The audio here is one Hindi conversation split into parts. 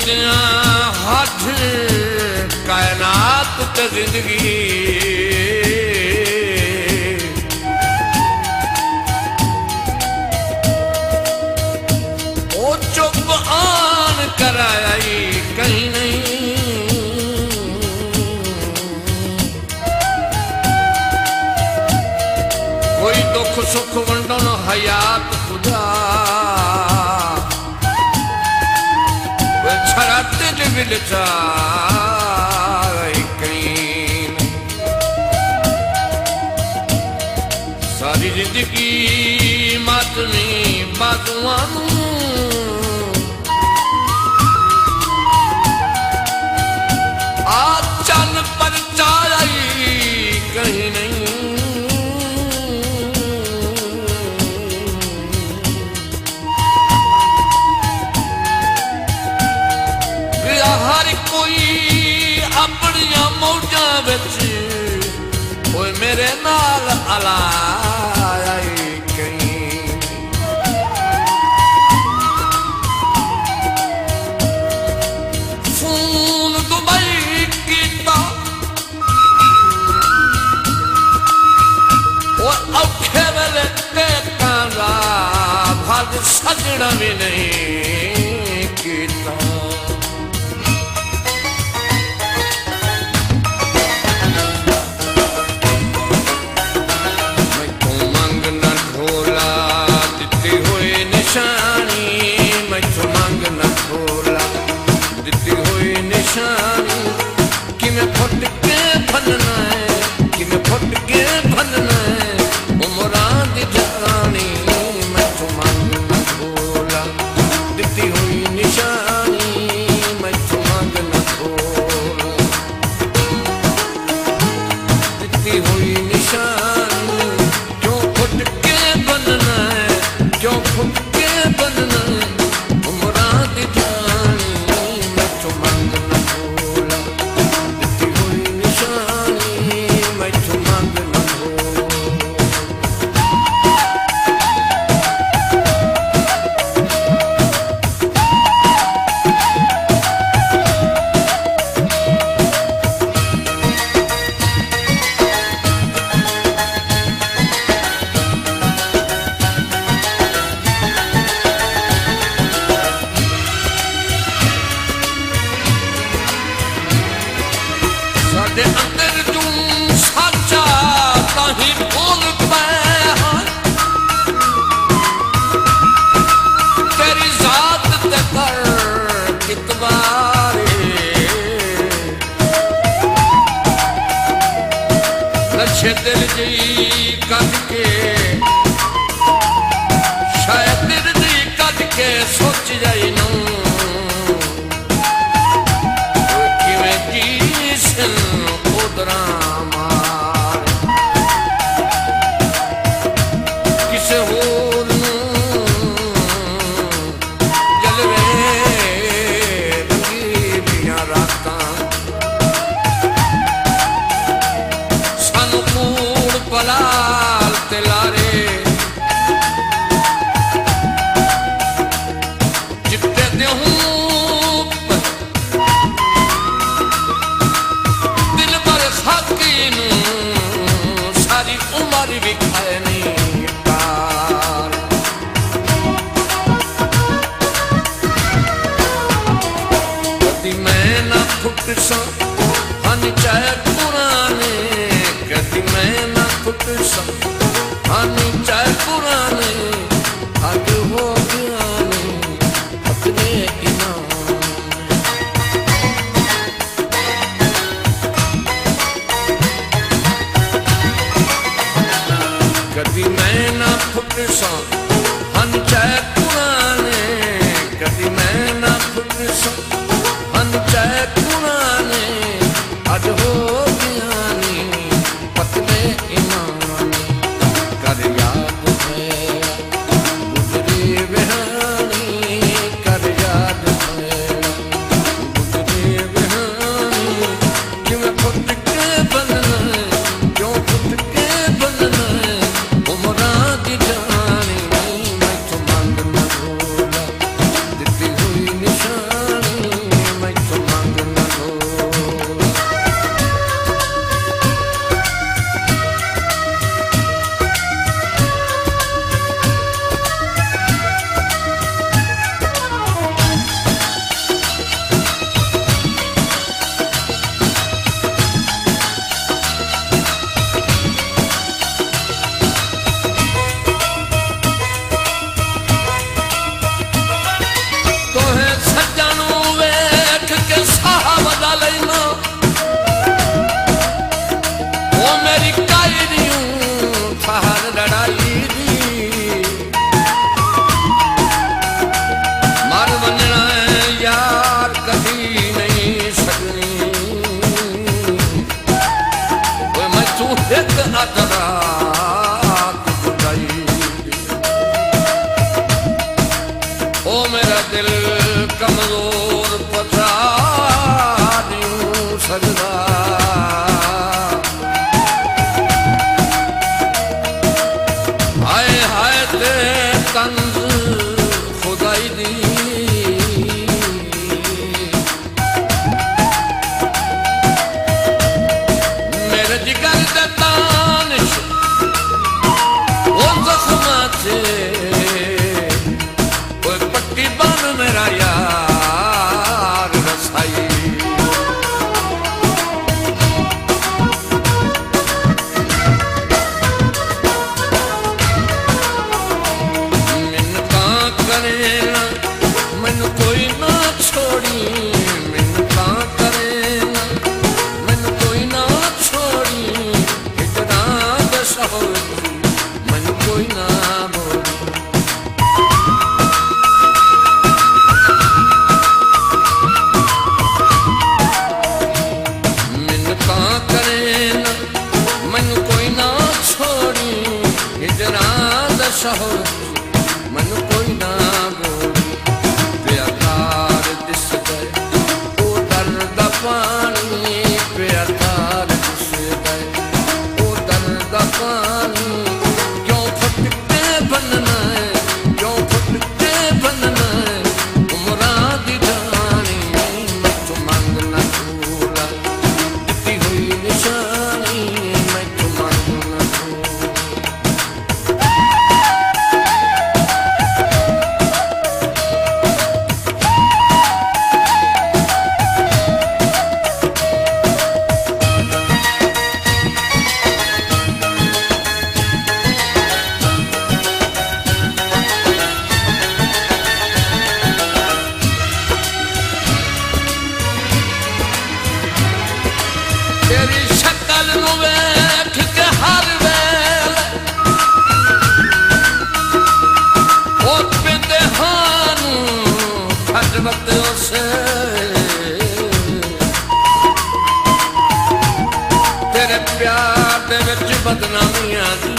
दियां हथ कायनात ते जिंदगी ओ चुप आन कराई कहीं नहीं कोई दुख सुख वंडन हयात खुदा छराते जे विलचा सारी जिंदगी मातमी बाजुआनू आ चन पर चाई कहीं नहीं हर कोई अपनिया मौजा बिच कोई मेरे नाल अलाई कहीं फोन दुबई कीता औखे वेले टेकां दा भज सजना भी नहीं कीता कि मैं फुट के बनना है कि मैं फुट के बनना है उमरां दी जानी मैं तो मंग न खोला दिती हुई निशानी मैं तो मंग न खोला दिती हुई निशानी क्यों फुट के बनना है क्यों फुट के बनना है उमरां दी जानी मैं तो मंग अंदर तू साचा ताही बोल पाया तेरी जात ते कर कितवारे लच्छे दिल जी कद के शायद दिल जी कद के सोच जाई नू किसे होर जलवे रंगीलियां रातां सानू कूड़ पलाल ते लारे जिते देहूं सारी उम्र भी खाए नहीं पार कदी मैं ना फुट सा हन चाहे पुराने कदी मैं ना फुट सा हन चाहे पुराने अग हो गया अपने इनाम कदी मैं ना फुट सा हन चाहे पुराने कदी मैं ना फुट सा हन चाहे पुराने अज हो गया नी पतले इमाम कर याद है कमजोर पचा ॾियूं सजदा हाय हाय ते तंज़ खुदाई दी मेरे जिगर ते तानिश ओ ज़ख्मां ते मेरा यार रसाई मिन्नता करे ना मैनू कोई ना छोड़ी मिन्नता करे ना मैनू कोई ना छोड़ी हिजरा दे सहोती मैनू कोई ना मन कोई ना बोली प्यार दिस गए ओ दर्द पानी प्यार दिस गए ओ दर्द पानी क्यों फटके बनना है क्यों फटके बनना है उमरा दी जानी मैं तो मांगना भूला दिती हुई निशानी मैं तो मांगना तेरी शक्ल नू वेख के हर वेले ओ पिंदे हानू खजवत उसे तेरे प्यार दे विच बदनामियां दी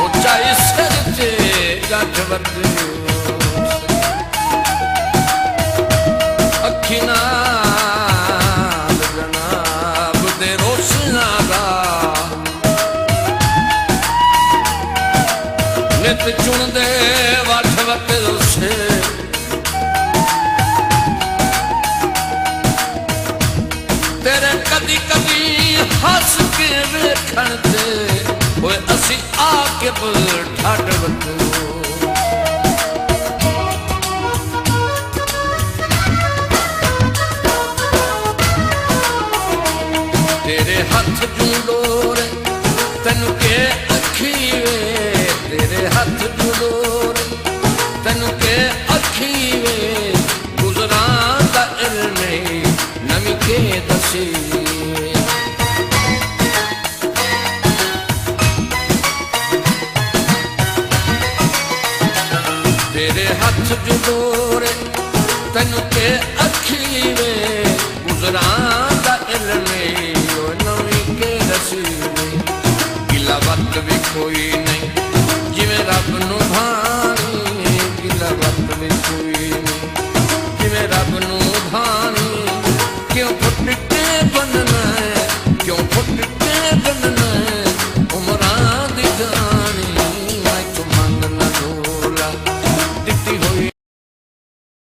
ओ चाहे सिर ते गजवत अखी ना नित चुनदे वट वट उसे तेरे कदी कदी हस के वेखण ते ओए असी आके ढाड वट तेरे हथ जूंडोरे तैनू के अखी वे तेरे हथ जूंडोरे तैनू के अखी वे गुजरां दा इल्मे नमी के दसी तेरे हथ जूंडोरे तैनू के